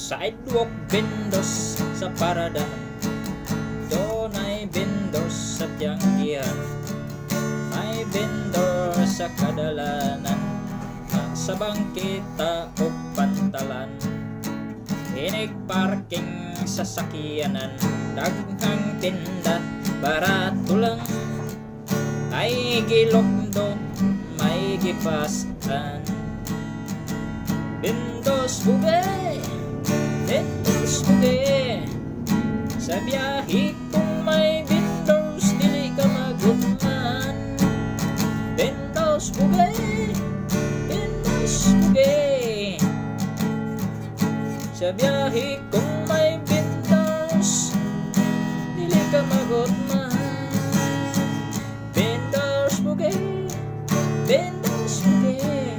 Sidewalk vendors sa paradahan, doon ay vendors sa tiyanggihan, may vendor sa kadalanan, sa bangkita o pantalan, inig parking sa sakyanan, daghang tinda, barato lang, ay gilokdo, may gipasan. Vendos bugay, vendos bugay, sa biyahe kung may vendors dili ka magutman. Vendos bugay, vendos bugay, sa biyahe kung may vendors dili ka magutman. Vendos bugay, vendos bugay,